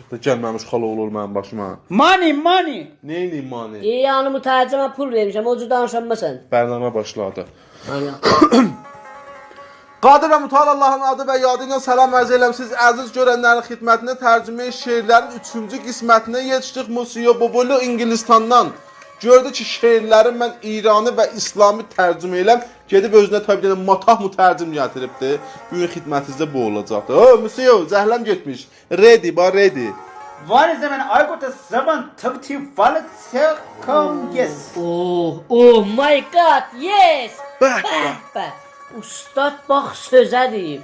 çıxdı, gəlməmiş xala olur mənim başıma. Money. Neyniyim mani? Yəni mütərcimə pul vermişəm, o cür danışanmasan. Bərnamə başladı. Aynen. Qadir və Mütəal Allahın adı və yadı ilə salam ərz edirəm siz əziz görənlərin xidmətinə tərcümə şeirlərin 3-cü qismətinə yetişdik Musiyo Bobolu İngilistandan. Gördü ki şeirlərin mən İrani və İslami tərcümə eləm. Gedib özünə tabi deyən matah mütərcim gətiribdi. Bugün xidmətinizdə bu olacaqdır. O Musiyo zəhləm getmiş. Ready, ready. Var zaman Aygut'a zaman tıbti valet come yes. Oh my god, yes. Bəh, Bəh. Ustad bax sözə deyib.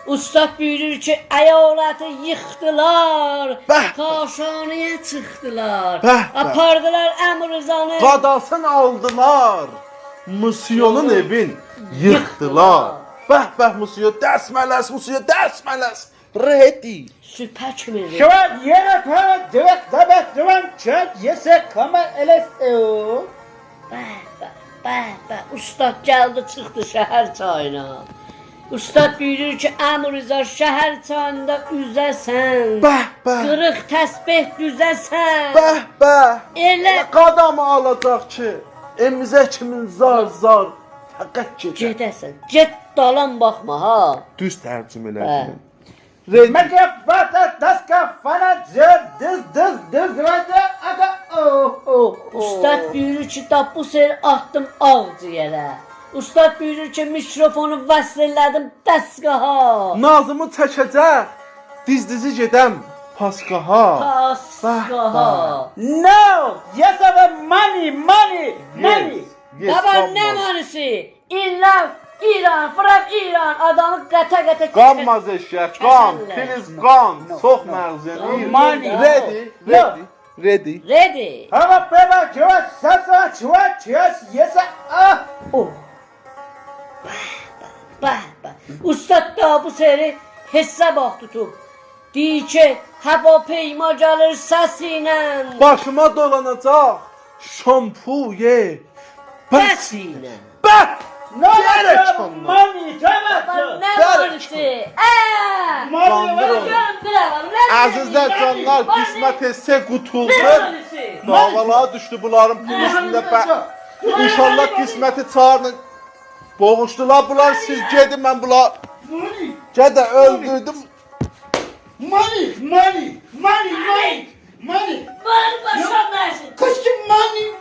Ustad buyurur ki, əyaləti yıxdılar, Bəh. Kaşanıya çıxdılar, Bəh. apardılar Əmruzanı. Qadasını aldılar. Musiyonun evin yıxdılar. Bəh Musiyo, dərs mələs. Ready. Süper kimi. Şuan yere para dıvak dabak dıvan çöt yese kama elesteo. Bəh. Ustad gəldi çıxdı şəhər çayına. Ustad buyurur ki, Əmruzə şəhər çayında üzəsən. Bəh. Qırıq təsbih düzəsən. Bəh. Elə Qadamı alacaq ki, emizə kimin zar fəqət gedə. gedəsən. Get dalan baxma ha. Düz tərcümə Bəh. elədim. Ready. Meke fata daska fana dız vada aga oh. Ustad buyurur ki, bu seri atdım ağciyərə. Ustad buyurur ki, mikrofonu vəsl elədim dəstgaha. Nazımı çəkəcək, diz-dizi gedəm paskaha. Paskaha. No, yes I have money. Yes, Baba qan nə var. manisi? İran, from İran adamı qata Qanmaz eşək, qan, Kəsərlər. filiz qan, sox No. məğzəni. Money. Ready. Ready. Hava beba çuva sasa çuva çuva yese ah. Bəh. Ustad da bu seri hesab tutub. Deyir ki, hava peyma gəlir səsinə. Başıma dolanacaq şampu ye. Səsinə. Bəh. No Gerek ondan. money Baba tamam. nə Gəl. manisi? Bandır onu. Görüm. Əzizlər canlar, qismət etsə Nə qutuldu. manisi? Davalara düşdü bunların pul üstündə. İnşallah qisməti çağırın. Boğuşdular bunlar, siz gedin mən bunlar. Gədə öldürdüm. Money. Var başa versin. Kaç money?